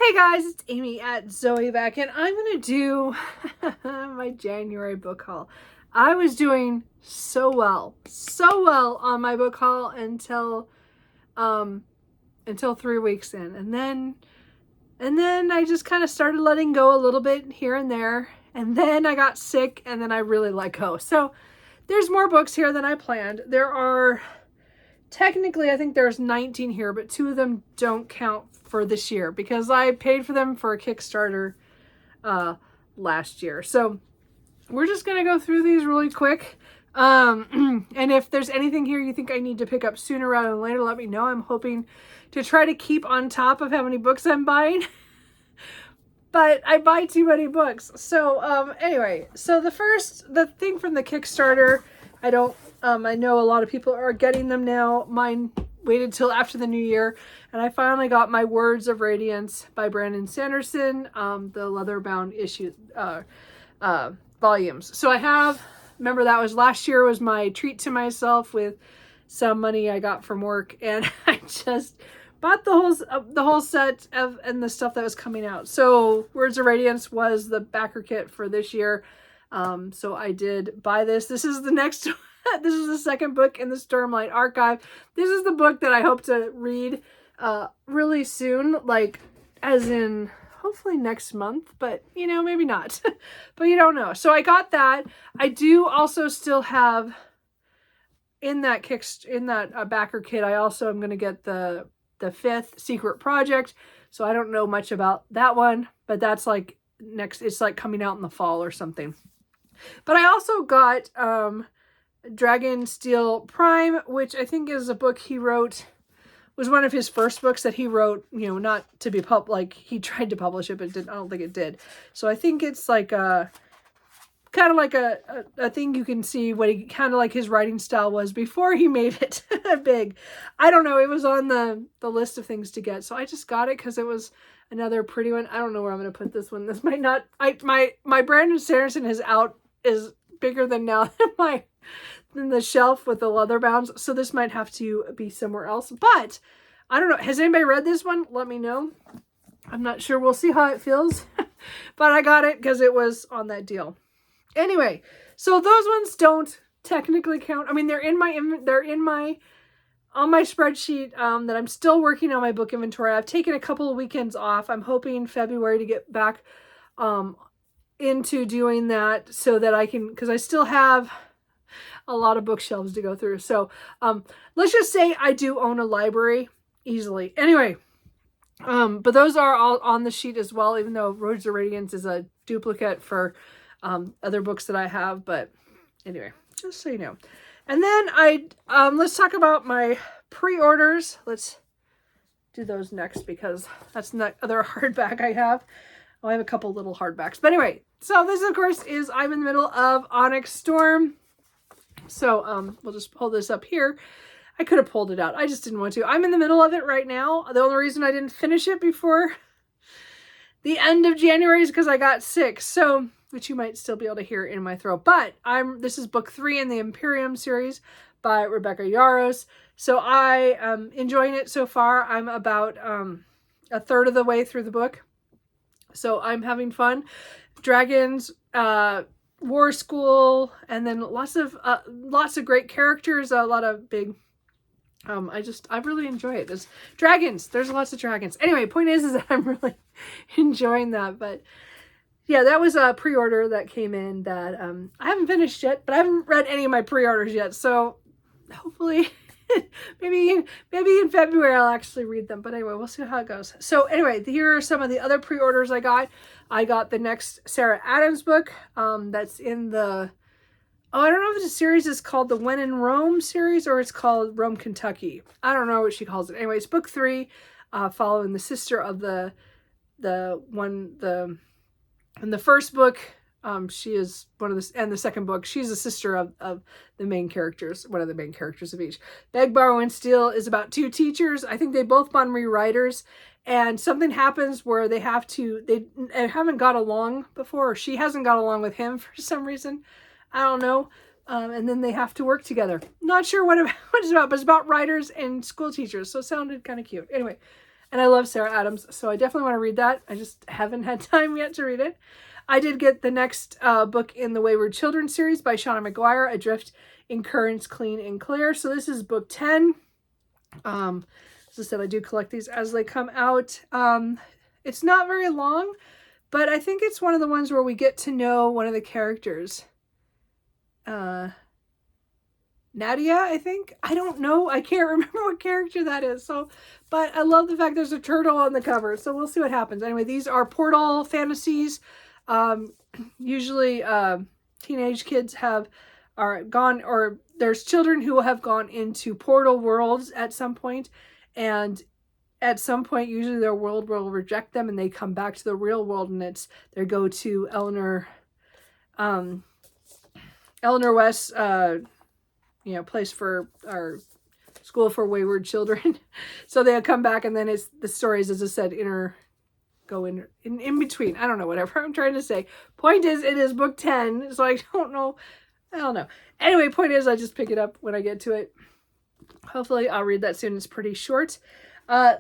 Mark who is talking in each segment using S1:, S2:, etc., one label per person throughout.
S1: Hey guys, it's Amy at Zoe back, and I'm gonna do my January book haul. I was doing so well on my book haul until 3 weeks in, and then I just kind of started letting go a little bit here and there, and then I got sick, and then I really let go. So there's more books here than I planned. There are technically, I think there's 19 here, but 2 of them don't count for this year because I paid for them for a Kickstarter last year. So we're just going to go through these really quick. And if there's anything here you think I need to pick up sooner rather than later, let me know. I'm hoping to try to keep on top of how many books I'm buying. But I buy too many books. So anyway, so the thing from the Kickstarter, I know a lot of people are getting them now. Mine waited till after the new year, and I finally got my Words of Radiance by Brandon Sanderson, the leather-bound issue volumes. So I have, remember that was last year, was my treat to myself with some money I got from work, and I just bought the whole set of and the stuff that was coming out. So Words of Radiance was the backer kit for this year. So I did buy this. This is the next this is the second book in the Stormlight Archive. This is the book that I hope to read really soon, like as in hopefully next month, but you know, maybe not. But you don't know. So I got that. I do also still have in that backer kit, I also am going to get the 5th Secret Project. So I don't know much about that one, but that's like it's like coming out in the fall or something. But I also got Dragonsteel Prime, which I think is a book he wrote, was one of his first books that he wrote, you know, not to be like he tried to publish it, but I don't think it did. So I think it's like a kind of like a thing you can see what he kind of like his writing style was before he made it big. I don't know. It was on the list of things to get. So I just got it because it was another pretty one. I don't know where I'm going to put this one. This might not, my Brandon Sanderson is bigger than now than the shelf with the leather bounds. So this might have to be somewhere else, but I don't know. Has anybody read this one? Let me know. I'm not sure. We'll see how it feels, but I got it because it was on that deal. Anyway, so those ones don't technically count. I mean, they're on my spreadsheet that I'm still working on my book inventory. I've taken a couple of weekends off. I'm hoping February to get back into doing that so that I can, because I still have a lot of bookshelves to go through. So let's just say I do own a library easily. Anyway, but those are all on the sheet as well, even though Words of Radiance is a duplicate for other books that I have. But anyway, just so you know. And then let's talk about my pre-orders. Let's do those next because that's the other hardback I have. Oh, I have a couple little hardbacks. But anyway, so this of course is I'm in the middle of Onyx Storm. So we'll just pull this up here. I could have pulled it out. I just didn't want to. I'm in the middle of it right now. The only reason I didn't finish it before the end of January is because I got sick. So, which you might still be able to hear in my throat. But this is book 3 in the Imperium series by Rebecca Yarros. So I am enjoying it so far. I'm about a third of the way through the book. So I'm having fun. Dragons, War School, and then lots of great characters, a lot of big, I really enjoy it. There's dragons. There's lots of dragons. Anyway, point is that I'm really enjoying that. But yeah, that was a pre-order that came in that I haven't finished yet, but I haven't read any of my pre-orders yet. So hopefully maybe in February I'll actually read them. But anyway, we'll see how it goes. So anyway, here are some of the other pre-orders I got. I got the next Sarah Adams book that's in the, I don't know if the series is called the When in Rome series or it's called Rome, Kentucky. I don't know what she calls it. Anyway, it's book 3, following the sister of in the first book, she is one of the, and the second book, she's a sister of the main characters, one of the main characters of each. Beg, Borrow, and Steal is about 2 teachers. I think they both bond rewriters, and something happens where they haven't got along before, or she hasn't got along with him for some reason. I don't know. And then they have to work together. Not sure what it's about, but it's about writers and school teachers. So it sounded kind of cute. Anyway, And I love Sarah Adams, so I definitely want to read that. I just haven't had time yet to read it. I did get the next book in the Wayward Children series by Shauna McGuire, Adrift in Currents Clean and Clear. So this is book 10. As I said, I do collect these as they come out. It's not very long, but I think it's one of the ones where we get to know one of the characters. Nadia, I think. I don't know. I can't remember what character that is. So, but I love the fact there's a turtle on the cover. So we'll see what happens. Anyway, these are portal fantasies. Usually teenage kids are gone, or there's children who have gone into portal worlds at some point, and at some point usually their world will reject them and they come back to the real world, and they go to Eleanor West's place for our school for wayward children. So they'll come back, and then it's the stories, as I said, go in between. I don't know, whatever I'm trying to say. Point is, it is book 10, so I don't know. Anyway, point is, I just pick it up when I get to it. Hopefully I'll read that soon. It's pretty short.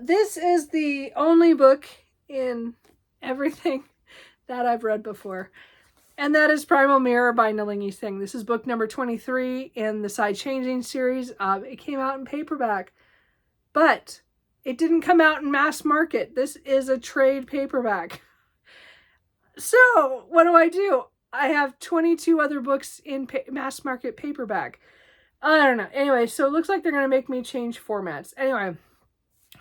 S1: This is the only book in everything that I've read before, and that is Primal Mirror by Nalini Singh. This is book number 23 in the Side Changing series. It came out in paperback, but it didn't come out in mass market. This is a trade paperback. So what do? I have 22 other books in mass market paperback. I don't know. Anyway, so it looks like they're going to make me change formats. Anyway,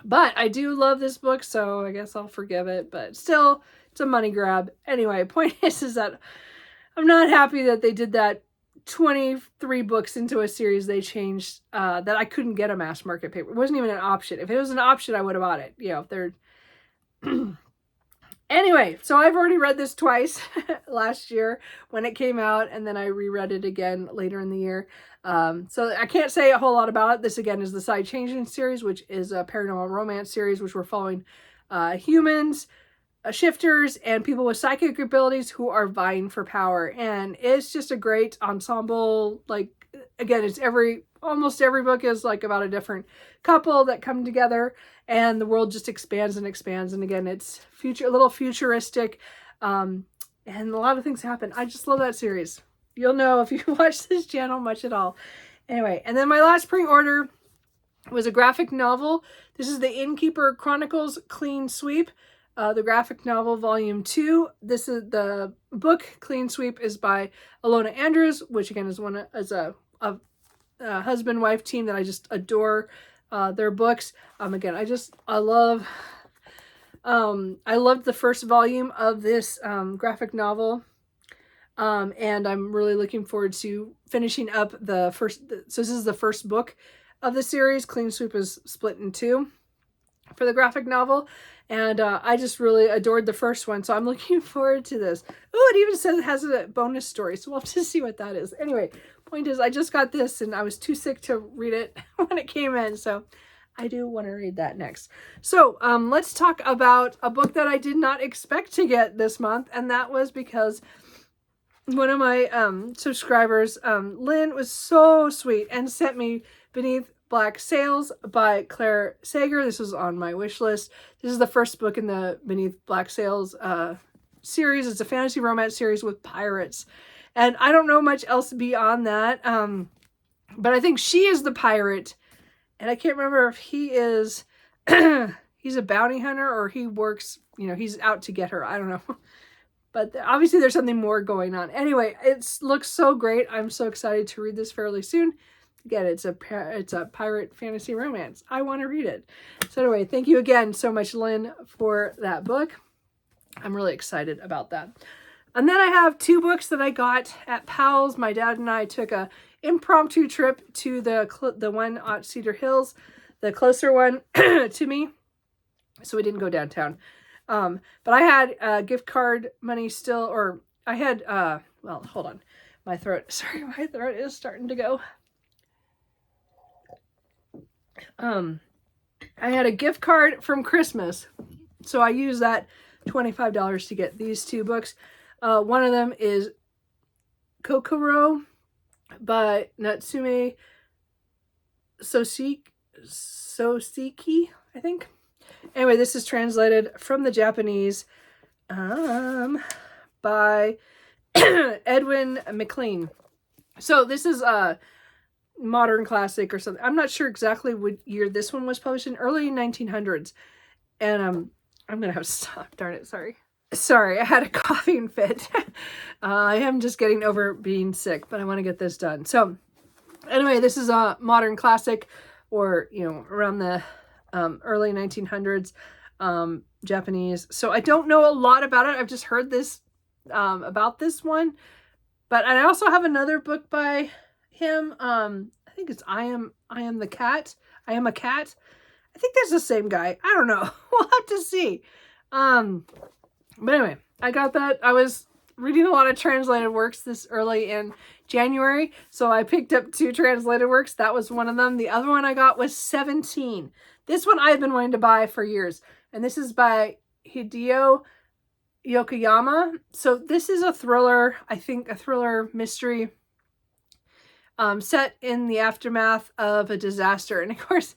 S1: but I do love this book, so I guess I'll forgive it. But still, it's a money grab. Anyway, point is that I'm not happy that they did that. 23 books into a series they changed, that I couldn't get a mass market paper. It wasn't even an option. If it was an option, I would have bought it. If they're... Anyway, so I've already read this twice last year when it came out, and then I reread it again later in the year. So I can't say a whole lot about it. This, again, is the Side Changing series, which is a paranormal romance series, which we're following humans, shifters, and people with psychic abilities who are vying for power. And it's just a great ensemble. Like, again, almost every book is like about a different couple that come together, and the world just expands and expands. And again, it's a little futuristic, and a lot of things happen. I just love that series. You'll know if you watch this channel much at all. Anyway, and then my last pre-order was a graphic novel. This is the Innkeeper Chronicles Clean Sweep. The graphic novel, volume 2. This is the book. Clean Sweep is by Alona Andrews, which again is a husband-wife team that I just adore their books. Again, I loved the first volume of this graphic novel, and I'm really looking forward to finishing up the first. So this is the first book of the series. Clean Sweep is split in 2 for the graphic novel. And I just really adored the first one, so I'm looking forward to this. Oh, it even says it has a bonus story, so we'll have to see what that is. Anyway, point is, I just got this, and I was too sick to read it when it came in, so I do want to read that next. So let's talk about a book that I did not expect to get this month, and that was because one of my subscribers, Lynn, was so sweet and sent me Beneath Black Sails by Claire Sager. This was on my wish list. This is the first book in the Beneath Black Sails series. It's a fantasy romance series with pirates. And I don't know much else beyond that. But I think she is the pirate. And I can't remember if he is, he's a bounty hunter, or he works, he's out to get her. I don't know. But obviously there's something more going on. Anyway, it looks so great. I'm so excited to read this fairly soon. Again, it's a pirate fantasy romance. I want to read it. So anyway, thank you again so much, Lynn, for that book. I'm really excited about that. And then I have 2 books that I got at Powell's. My dad and I took a impromptu trip to the one at Cedar Hills, the closer one to me. So we didn't go downtown. But I had gift card money still, or I had, well, hold on. My throat is starting to go. I had a gift card from Christmas, so I used that $25 to get these 2 books. One of them is Kokoro by Natsume Soseki, I think. Anyway, this is translated from the Japanese by Edwin McLean. So this is a modern classic or something. I'm not sure exactly what year this one was published in, early 1900s. And I'm going to have to stop. Darn it. Sorry, I had a coughing fit. I am just getting over being sick, but I want to get this done. So anyway, this is a modern classic, or, you know, around the early 1900s, Japanese. So I don't know a lot about it. I've just heard this about this one. But I also have another book by him. I think it's I Am the Cat. I Am a Cat. I think that's the same guy. I don't know. We'll have to see. But anyway, I got that. I was reading a lot of translated works this early in January, so I picked up 2 translated works. That was one of them. The other one I got was 17. This one I've been wanting to buy for years, and this is by Hideo Yokoyama. So this is a thriller, I think a thriller mystery set in the aftermath of a disaster. And of course,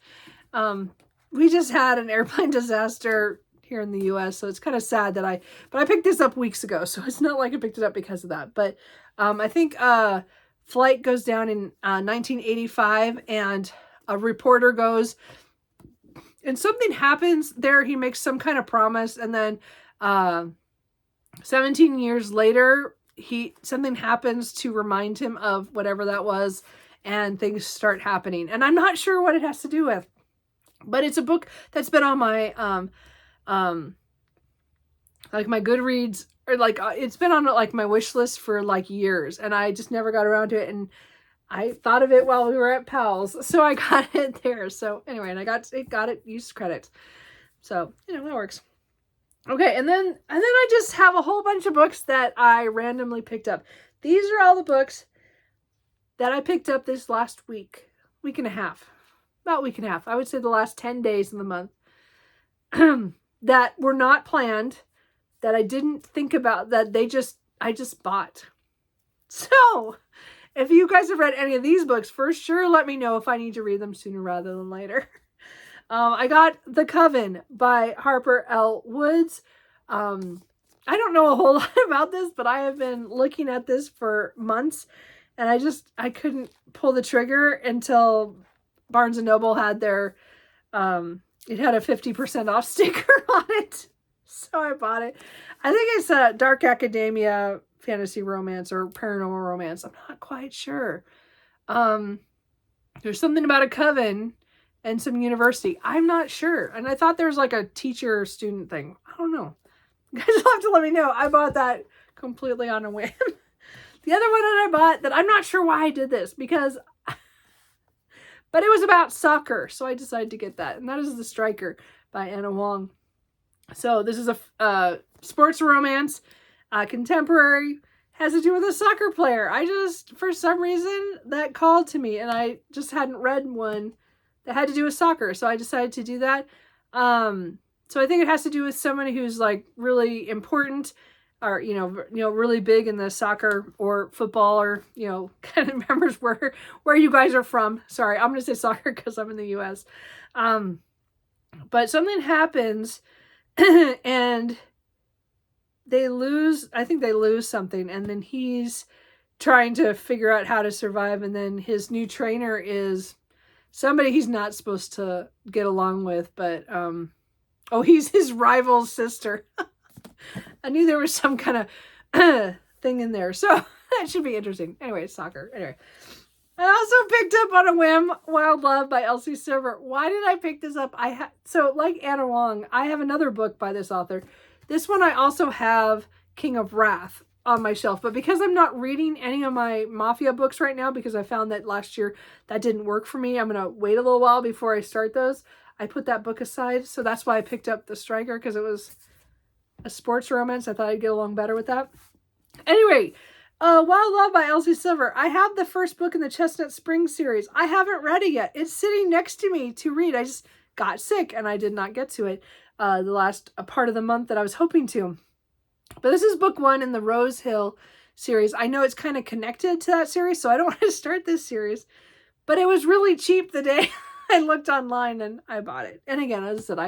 S1: we just had an airplane disaster here in the US, so it's kind of sad that I picked this up weeks ago, so it's not like I picked it up because of that. But I think flight goes down in 1985, and a reporter goes, and something happens there. He makes some kind of promise, and then 17 years later, something happens to remind him of whatever that was, and things start happening. And I'm not sure what it has to do with, but it's a book that's been on my like my Goodreads, or like it's been on like my wish list for like years, and I just never got around to it. And I thought of it while we were at Pals, so I got it there. So anyway, and I got it used credits, so you know that works. Okay, and then I just have a whole bunch of books that I randomly picked up. These are all the books that I picked up this last week and a half. About a week and a half. I would say the last 10 days in the month. That were not planned, that I didn't think about, that I just bought. So, if you guys have read any of these books, for sure let me know if I need to read them sooner rather than later. I got The Coven by Harper L. Woods. I don't know a whole lot about this, but I have been looking at this for months, and I couldn't pull the trigger until Barnes & Noble had their, it had a 50% off sticker on it. So I bought it. I think it's a dark academia fantasy romance or paranormal romance. I'm not quite sure. There's something about a coven and some university. I'm not sure. And I thought there was like a teacher-student thing. I don't know. You guys will have to let me know. I bought that completely on a whim. The other one that I bought, that I'm not sure why I did this, because but it was about soccer, so I decided to get that. And that is The Striker by Anna Wong. So this is a sports romance, contemporary, has to do with a soccer player. For some reason, that called to me, and I just hadn't read one that had to do with soccer, so I decided to do that. So I think it has to do with somebody who's like really important, or you know, really big in the soccer or football, or kind of remembers where you guys are from. Sorry, I'm gonna say soccer because I'm in the U.S. But something happens, and they lose. I think they lose something, and then he's trying to figure out how to survive. And then his new trainer is somebody he's not supposed to get along with, but he's his rival's sister. I knew there was some kind of thing in there, so that should be interesting. Anyway, soccer. Anyway, I also picked up on a whim Wild Love by Elsie Silver. Why did I pick this up? So like Anna Wong, I have another book by this author. This one I also have King of Wrath on my shelf, but because I'm not reading any of my Mafia books right now, because I found that last year that didn't work for me, I'm going to wait a little while before I start those. I put that book aside, so that's why I picked up The Striker, because it was a sports romance. I thought I'd get along better with that. Anyway, Wild Love by Elsie Silver. I have the first book in the Chestnut Springs series. I haven't read it yet. It's sitting next to me to read. I just got sick and I did not get to it the last part of the month that I was hoping to. But this is book 1 in the Rose Hill series. I know it's kind of connected to that series, so I don't want to start this series. But it was really cheap the day I looked online and I bought it. And again, as I said, I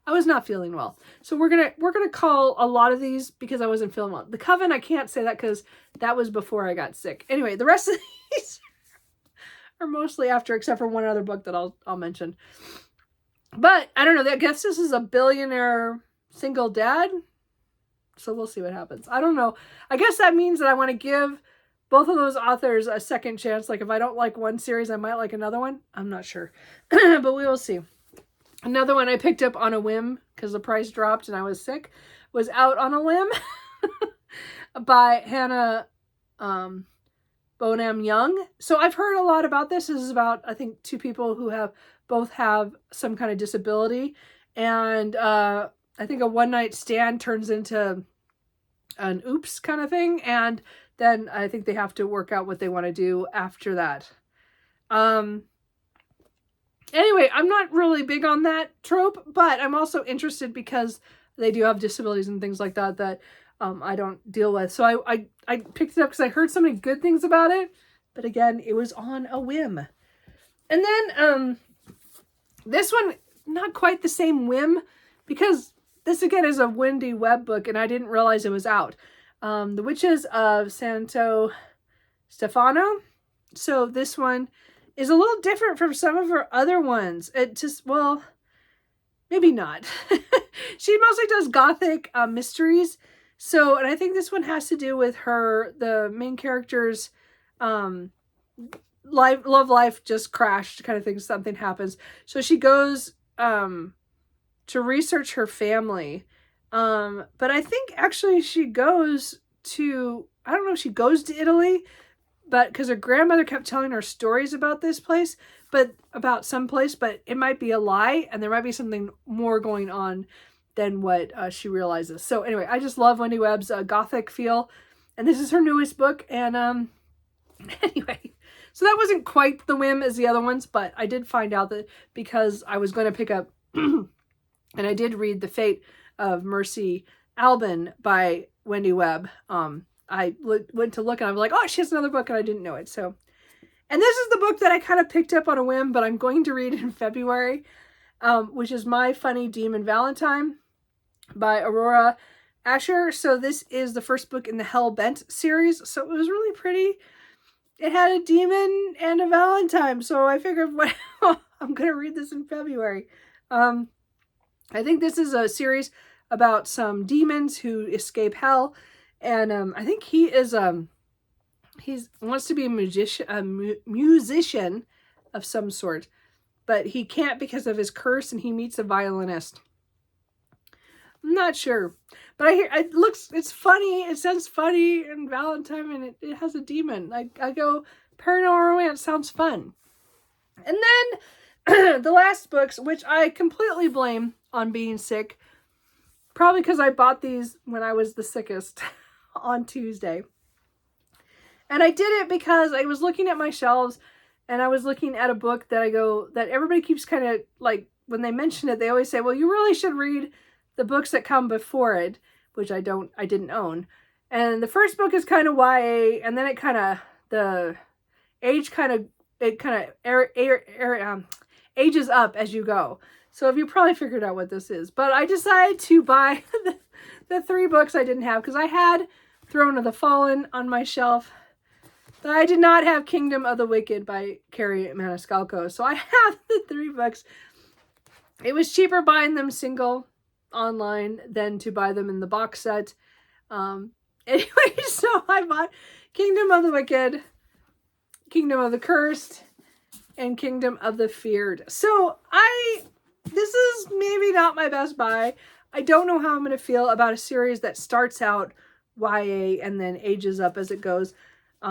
S1: I was not feeling well. So we're gonna call a lot of these because I wasn't feeling well. The Coven, I can't say that because that was before I got sick. Anyway, the rest of these are mostly after, except for one other book that I'll mention. But I don't know. I guess this is a billionaire single dad. So we'll see what happens. I don't know. I guess that means that I want to give both of those authors a second chance. Like if I don't like one series, I might like another one. I'm not sure. But we will see. Another one I picked up on a whim because the price dropped and I was sick was Out on a Limb by Hannah Bonham Young. So I've heard a lot about this. This is about, I think, two people who both have some kind of disability. And I think a one-night stand turns into an oops kind of thing. And then I think they have to work out what they want to do after that. Anyway, I'm not really big on that trope, but I'm also interested because they do have disabilities and things like that I don't deal with. So I picked it up because I heard so many good things about it. But again, it was on a whim. And then this one, not quite the same whim, because this again is a Wendy Webb book and I didn't realize it was out. The Witches of Santo Stefano. So this one is a little different from some of her other ones. It just, well, maybe not. She mostly does gothic mysteries. So, and I think this one has to do with the main character's love life just crashed kind of thing. Something happens. So she goes to research her family. But I think actually she goes to, I don't know if she goes to Italy, but because her grandmother kept telling her stories about this place, but about some place, but it might be a lie and there might be something more going on than what she realizes. So anyway, I just love Wendy Webb's gothic feel, and this is her newest book. And anyway, so that wasn't quite the whim as the other ones, but I did find out that because I was going to pick up, and I did read The Fate of Mercy Albin by Wendy Webb. I went to look and I was like, oh, she has another book and I didn't know it. So, and this is the book that I kind of picked up on a whim, but I'm going to read in February, which is My Funny Demon Valentine by Aurora Asher. So this is the first book in the Hell Bent series. So it was really pretty. It had a demon and a Valentine. So I figured, well, I'm going to read this in February. I think this is a series about some demons who escape hell. And I think he is he wants to be a musician of some sort, but he can't because of his curse, and he meets a violinist. I'm not sure, but I hear it's funny. It sounds funny and Valentine, and it has a demon. I go, paranormal romance sounds fun. And then the last books, which I completely blame on being sick, probably because I bought these when I was the sickest. On Tuesday. And I did it because I was looking at my shelves and I was looking at a book that everybody keeps kind of like, when they mention it, they always say, well, you really should read the books that come before it, which I didn't own. And the first book is kind of YA, and then the age ages up as you go. So if you probably figured out what this is, but I decided to buy the 3 books I didn't have because I had Throne of the Fallen on my shelf, but I did not have Kingdom of the Wicked by Carrie Maniscalco. So I have the 3 books. It was cheaper buying them single online than to buy them in the box set. Anyway, so I bought Kingdom of the Wicked, Kingdom of the Cursed, and Kingdom of the Feared. So this is maybe not my best buy. I don't know how I'm going to feel about a series that starts out YA and then ages up as it goes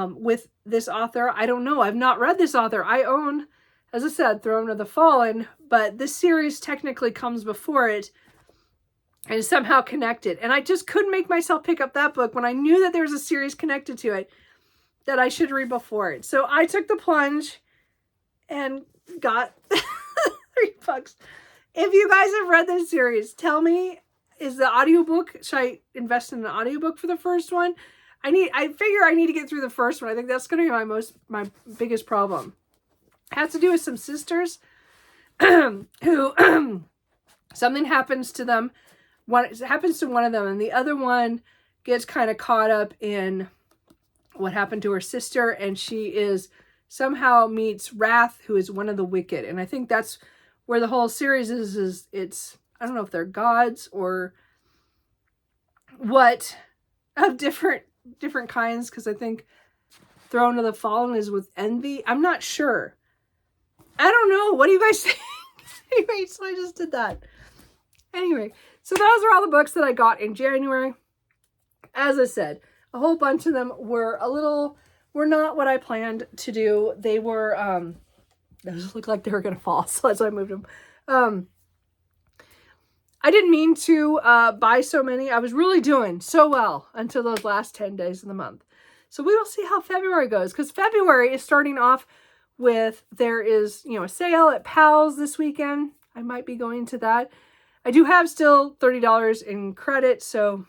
S1: with this author. I don't know. I've not read this author. I own, as I said, Throne of the Fallen, but this series technically comes before it and is somehow connected. And I just couldn't make myself pick up that book when I knew that there was a series connected to it that I should read before it. So I took the plunge and got 3 books. If you guys have read this series, tell me, is the audiobook, should I invest in an audiobook for the first one? I figure I need to get through the first one. I think that's going to be my biggest problem. It has to do with some sisters who something happens to them. It happens to one of them, and the other one gets kind of caught up in what happened to her sister, and she is somehow meets Wrath, who is one of the wicked. And I think that's where the whole series is it's, I don't know if they're gods or what, of different kinds, because I think Throne of the Fallen is with envy. I'm not sure. I don't know. What do you guys think? Anyway, so I just did that. Anyway, so those are all the books that I got in January. As I said, a whole bunch of them were not what I planned to do. They were, those looked like they were going to fall, so that's why I moved them. I didn't mean to buy so many. I was really doing so well until those last 10 days of the month. So we will see how February goes, because February is starting off with, there is, a sale at Pals this weekend. I might be going to that. I do have still $30 in credit, so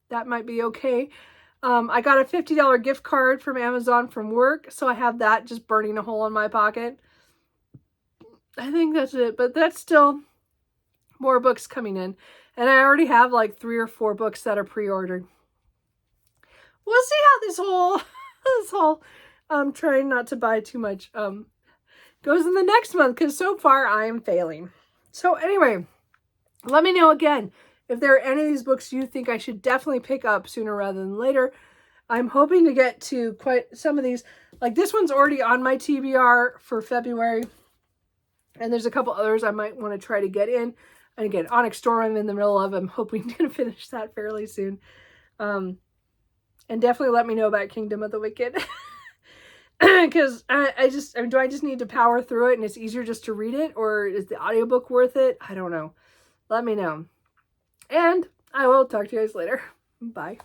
S1: that might be okay. I got a $50 gift card from Amazon from work, so I have that just burning a hole in my pocket. I think that's it, but that's still more books coming in. And I already have like 3 or 4 books that are pre-ordered. We'll see how this whole trying not to buy too much goes in the next month, because so far I am failing. So anyway, let me know again if there are any of these books you think I should definitely pick up sooner rather than later. I'm hoping to get to quite some of these. Like this one's already on my TBR for February. And there's a couple others I might want to try to get in. And again, Onyx Storm I'm in the middle of. I'm hoping to finish that fairly soon. And definitely let me know about Kingdom of the Wicked. Because do I just need to power through it and it's easier just to read it? Or is the audiobook worth it? I don't know. Let me know. And I will talk to you guys later. Bye.